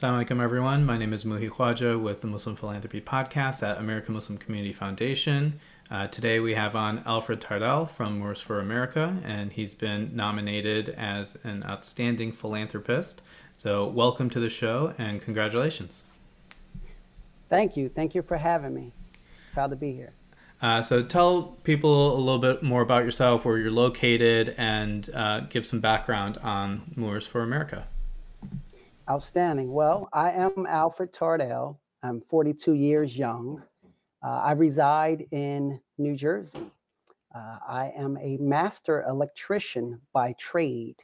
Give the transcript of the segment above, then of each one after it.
Assalamu alaikum, everyone. My name is Muhi Khwaja with the Muslim Philanthropy podcast at American Muslim Community Foundation. Today we have on Alfred Tard from Moorish for America, and he's been nominated as an outstanding philanthropist. So welcome to the show and congratulations. Thank you. Thank you for having me. Proud to be here. So tell people a little bit more about yourself, where you're located, and give some background on Moorish for America. Outstanding. Well, I am Alfred Tard. I'm 42 years young. I reside in New Jersey. I am a master electrician by trade.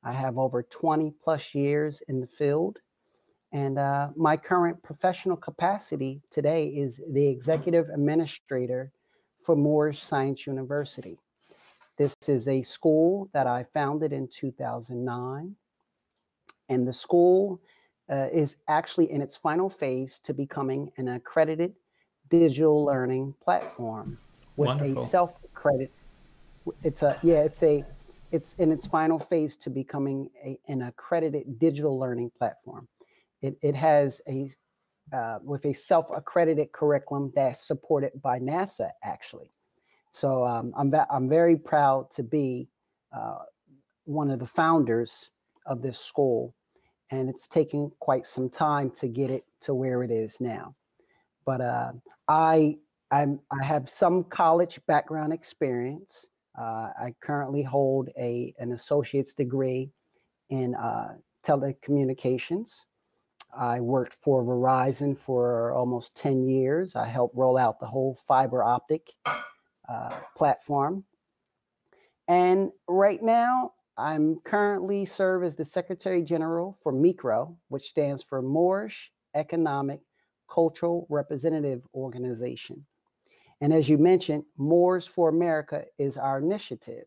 I have over 20 plus years in the field. And my current professional capacity today is the executive administrator for Moorish Science University. This is a school that I founded in 2009. And the school is actually in its final phase to becoming an accredited digital learning platform with Wonderful. a self-accredit. It's in its final phase to becoming an accredited digital learning platform. It has with a self-accredited curriculum that's supported by NASA, actually. So I'm very proud to be one of the founders of this school, and it's taken quite some time to get it to where it is now. But I have some college background experience. I currently hold an associate's degree in telecommunications. I worked for Verizon for almost 10 years. I helped roll out the whole fiber optic platform. And right now, I'm currently serve as the Secretary General for MICRO, which stands for Moorish Economic Cultural Representative Organization. And as you mentioned, Moors for America is our initiative.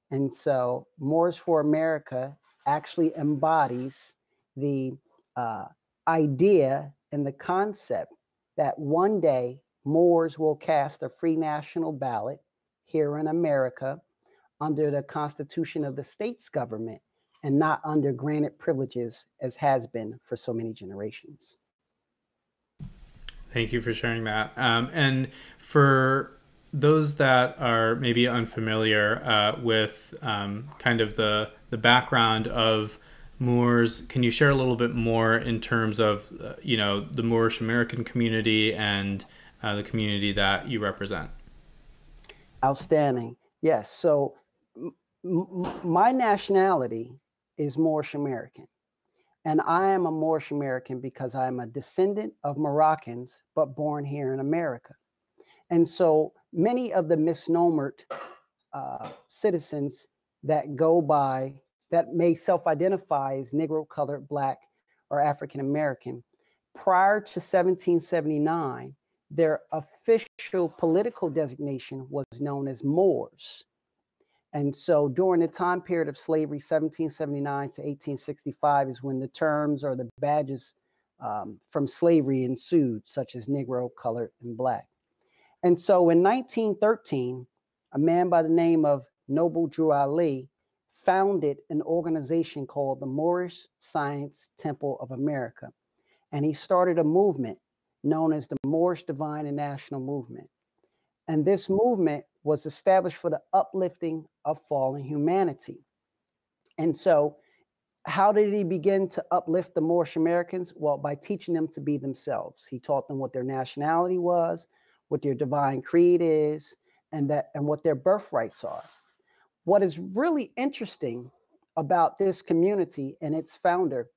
And so Moors for America actually embodies the idea and the concept that one day Moors will cast a free national ballot here in America under the Constitution of the state's government and not under granted privileges as has been for so many generations. Thank you for sharing that. And for those that are maybe unfamiliar with kind of the background of Moors, can you share a little bit more in terms of the Moorish American community and the community that you represent? Outstanding. Yes. So my nationality is Moorish American. And I am a Moorish American because I am a descendant of Moroccans, but born here in America. And so many of the misnomered citizens that that may self-identify as Negro, colored, Black, or African American, prior to 1779, their official political designation was known as Moors. And so during the time period of slavery, 1779 to 1865 is when the terms or the badges from slavery ensued, such as Negro, colored, and Black. And so in 1913, a man by the name of Noble Drew Ali founded an organization called the Moorish Science Temple of America. And he started a movement known as the Moorish Divine and National Movement. And this movement was established for the uplifting of fallen humanity. And so how did he begin to uplift the Moorish Americans? Well, by teaching them to be themselves. He taught them what their nationality was, what their divine creed is, and what their birthrights are. What is really interesting about this community and its founder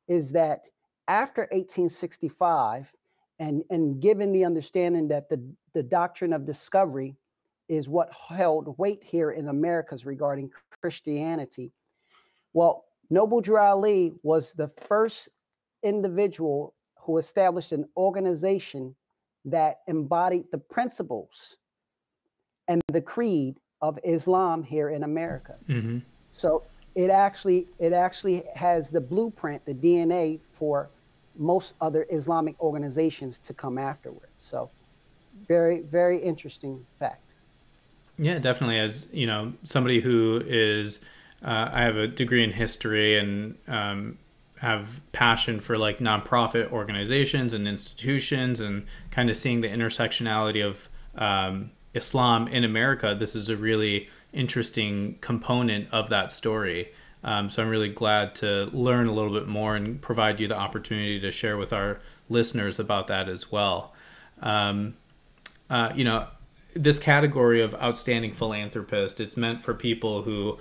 is that after 1865, and given the understanding that the doctrine of discovery is what held weight here in Americas regarding Christianity. Well, Noble Drew Ali was the first individual who established an organization that embodied the principles and the creed of Islam here in America. Mm-hmm. So it actually has the blueprint, the DNA for most other Islamic organizations to come afterwards. So very, very interesting fact. Yeah, definitely. As somebody who is, I have a degree in history, and have passion for like nonprofit organizations and institutions, and kind of seeing the intersectionality of Islam in America, this is a really interesting component of that story. So I'm really glad to learn a little bit more and provide you the opportunity to share with our listeners about that as well. You know, this category of outstanding philanthropist, it's meant for people who,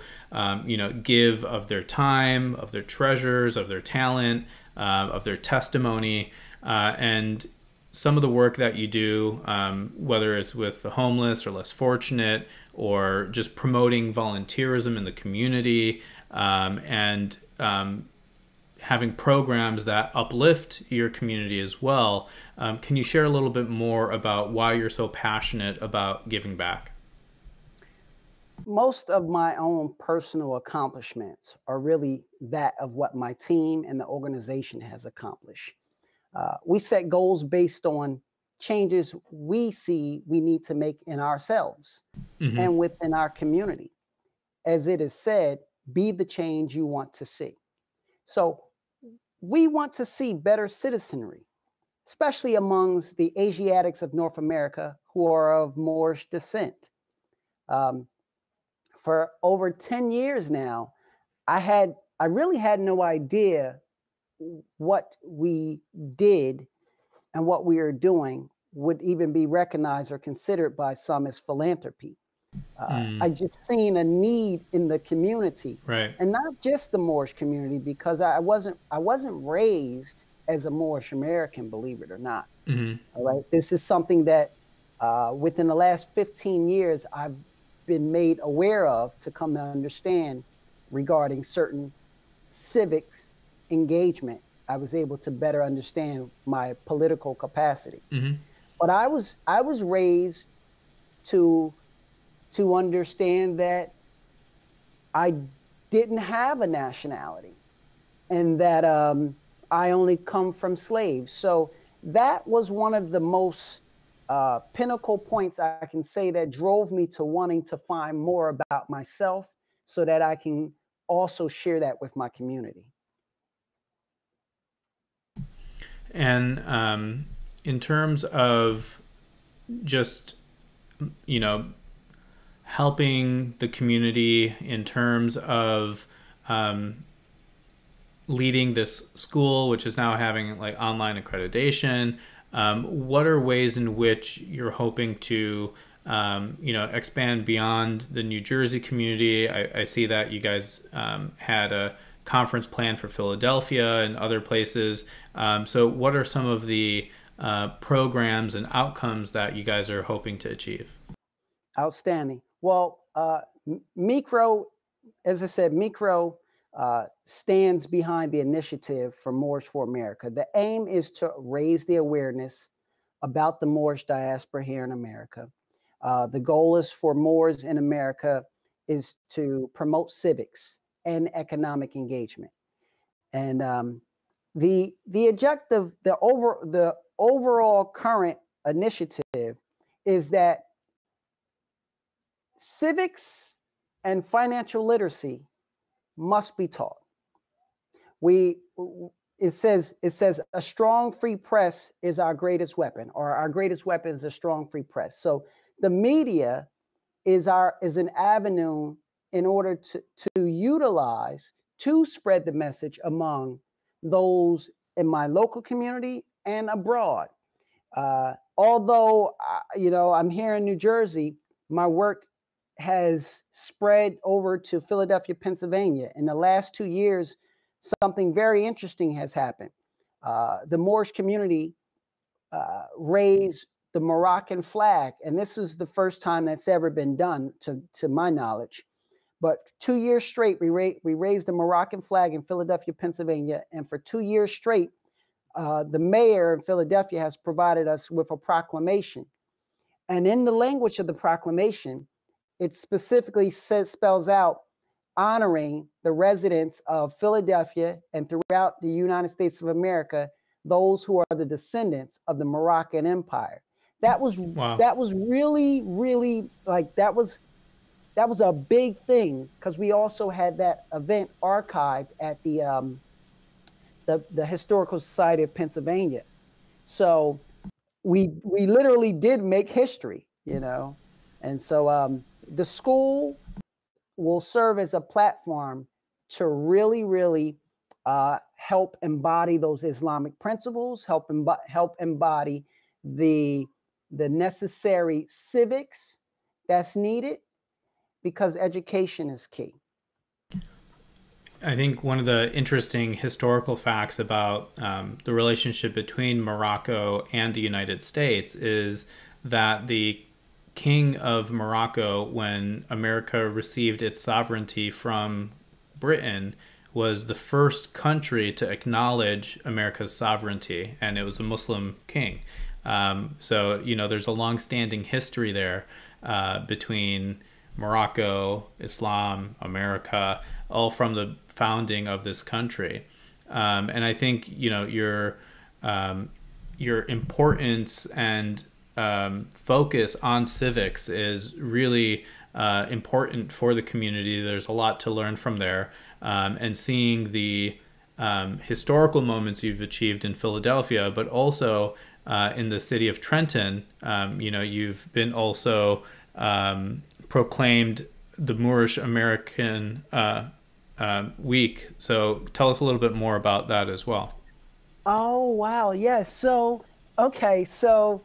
you know, give of their time, of their treasures, of their talent, of their testimony, and some of the work that you do, whether it's with the homeless or less fortunate, or just promoting volunteerism in the community, and having programs that uplift your community as well. Can you share a little bit more about why you're so passionate about giving back? Most of my own personal accomplishments are really that of what my team and the organization has accomplished. We set goals based on changes we see we need to make in ourselves Mm-hmm. and within our community. As it is said, be the change you want to see. So we want to see better citizenry, especially amongst the Asiatics of North America who are of Moorish descent. Um, for over 10 years now, I really had no idea what we did and what we are doing would even be recognized or considered by some as philanthropy. Mm, I just seen a need in the community, right. and not just the Moorish community, because I wasn't raised as a Moorish American, believe it or not. Mm-hmm. All right, this is something that within the last 15 years I've been made aware of to come to understand regarding certain civics engagement. I was able to better understand my political capacity. Mm-hmm. But I was raised to understand that I didn't have a nationality, and that I only come from slaves. So that was one of the most pinnacle points I can say that drove me to wanting to find more about myself so that I can also share that with my community. And in terms of just, you know, helping the community in terms of leading this school, which is now having like online accreditation, what are ways in which you're hoping to, you know, expand beyond the New Jersey community? I see that you guys had a conference planned for Philadelphia and other places. So what are some of the programs and outcomes that you guys are hoping to achieve? Outstanding. Well, Micro, as I said, Micro stands behind the initiative for Moors for America. The aim is to raise the awareness about the Moorish diaspora here in America. The goal is for Moors in America is to promote civics and economic engagement. And the objective, the overall current initiative is that civics and financial literacy must be taught. We it says a strong free press is our greatest weapon, or our greatest weapon is a strong free press. So the media is an avenue in order to utilize to spread the message among those in my local community and abroad. Although I'm here in New Jersey, my work has spread over to Philadelphia, Pennsylvania. In the last 2 years, something very interesting has happened. The Moorish community raised the Moroccan flag, and this is the first time that's ever been done, to my knowledge. But 2 years straight, we raised the Moroccan flag in Philadelphia, Pennsylvania, and for 2 years straight, the mayor of Philadelphia has provided us with a proclamation. And in the language of the proclamation, it specifically spells out honoring the residents of Philadelphia and throughout the United States of America, those who are the descendants of the Moroccan Empire. That was Wow. that was really, really, like, that was a big thing, because we also had that event archived at the Historical Society of Pennsylvania. So we literally did make history, you know. And so the school will serve as a platform to really help embody those Islamic principles, help embody the necessary civics that's needed, because education is key. I think one of the interesting historical facts about the relationship between Morocco and the United States is that the king of Morocco, when America received its sovereignty from Britain, was the first country to acknowledge America's sovereignty, and it was a Muslim king. So, you know, there's a long-standing history there between Morocco, Islam, America, all from the founding of this country. And I think, you know, your importance and focus on civics is really important for the community. There's a lot to learn from there. And seeing the historical moments you've achieved in Philadelphia, but also in the city of Trenton, you know, you've been also proclaimed the Moorish American week. So tell us a little bit more about that as well. Oh, wow. Yes. So, okay. So,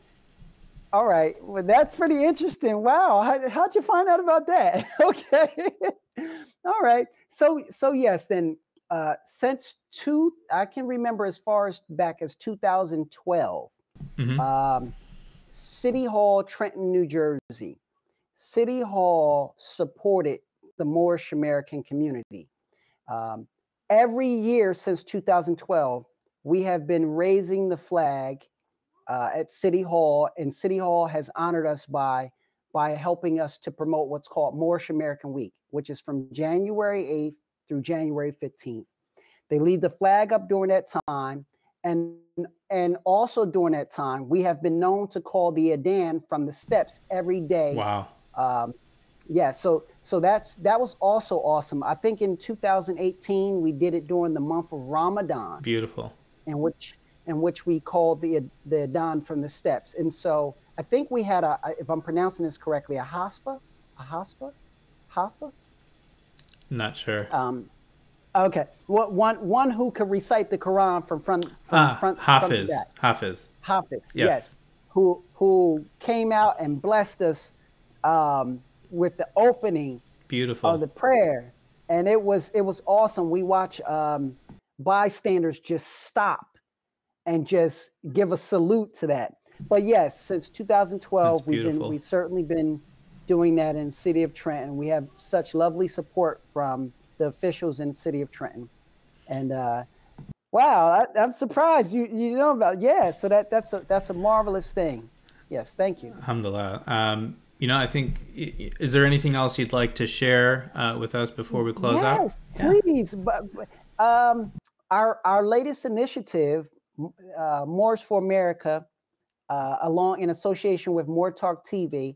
all right. Well, that's pretty interesting. Wow. How'd you find out about that? Okay. All right. So yes, then since I can remember as far as back as 2012, City Hall, Trenton, New Jersey. City Hall supported the Moorish American community. Every year since 2012, we have been raising the flag at City Hall, and City Hall has honored us by helping us to promote what's called Moorish American Week, which is from January 8th through January 15th. They leave the flag up during that time, and also during that time, we have been known to call the Adhan from the steps every day. Wow. Yeah, so that was also awesome. I think in 2018 we did it during the month of Ramadan. Beautiful. In which we called the Adhan from the steps. And so I think we had if I'm pronouncing this correctly, a hasfa. Not sure. Okay. One who could recite the Quran from front. Hafiz. From Hafiz. Hafiz. Yes. Who came out and blessed us with the opening. Beautiful. Of the prayer, and it was awesome. We watch bystanders just stop and just give a salute to that. But yes, since 2012, we've certainly been doing that in the city of Trenton. We have such lovely support from the officials in the city of Trenton, and wow, I'm surprised you know about. Yeah, so that's a marvelous thing. Yes, thank you. Alhamdulillah. You know, I think, is there anything else you'd like to share with us before we close out? Yes, please. But our latest initiative, Moors for America, along in association with More Talk TV,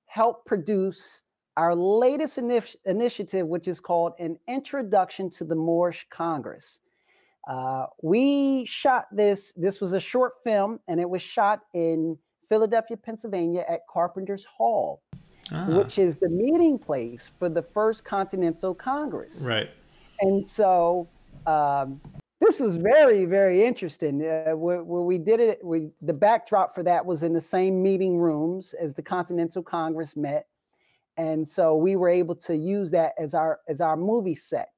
helped produce our latest initiative, which is called An Introduction to the Moorish Congress. We shot this. This was a short film, and it was shot in Philadelphia, Pennsylvania at Carpenter's Hall, which is the meeting place for the First Continental Congress. Right. And so this was very, very interesting. Where we did it, the backdrop for that was in the same meeting rooms as the Continental Congress met. And so we were able to use that as our movie set.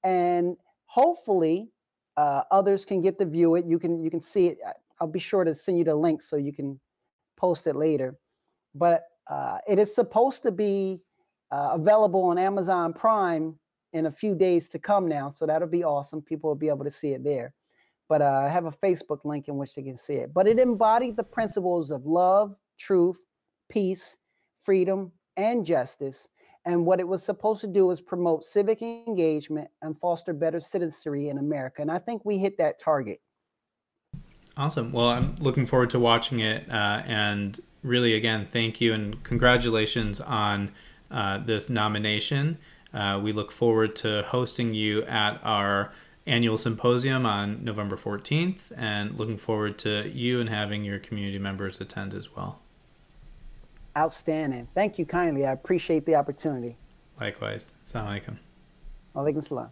And hopefully others can get to view it. You can see it. I'll be sure to send you the link so you can post it later. But it is supposed to be available on Amazon Prime in a few days to come now. So that'll be awesome. People will be able to see it there. But I have a Facebook link in which they can see it. But it embodied the principles of love, truth, peace, freedom, and justice. And what it was supposed to do is promote civic engagement and foster better citizenry in America. And I think we hit that target. Awesome. Well, I'm looking forward to watching it. And really, again, thank you and congratulations on this nomination. We look forward to hosting you at our annual symposium on November 14th, and looking forward to you and having your community members attend as well. Outstanding. Thank you kindly. I appreciate the opportunity. Likewise. Assalamu alaikum. Alaikum salam.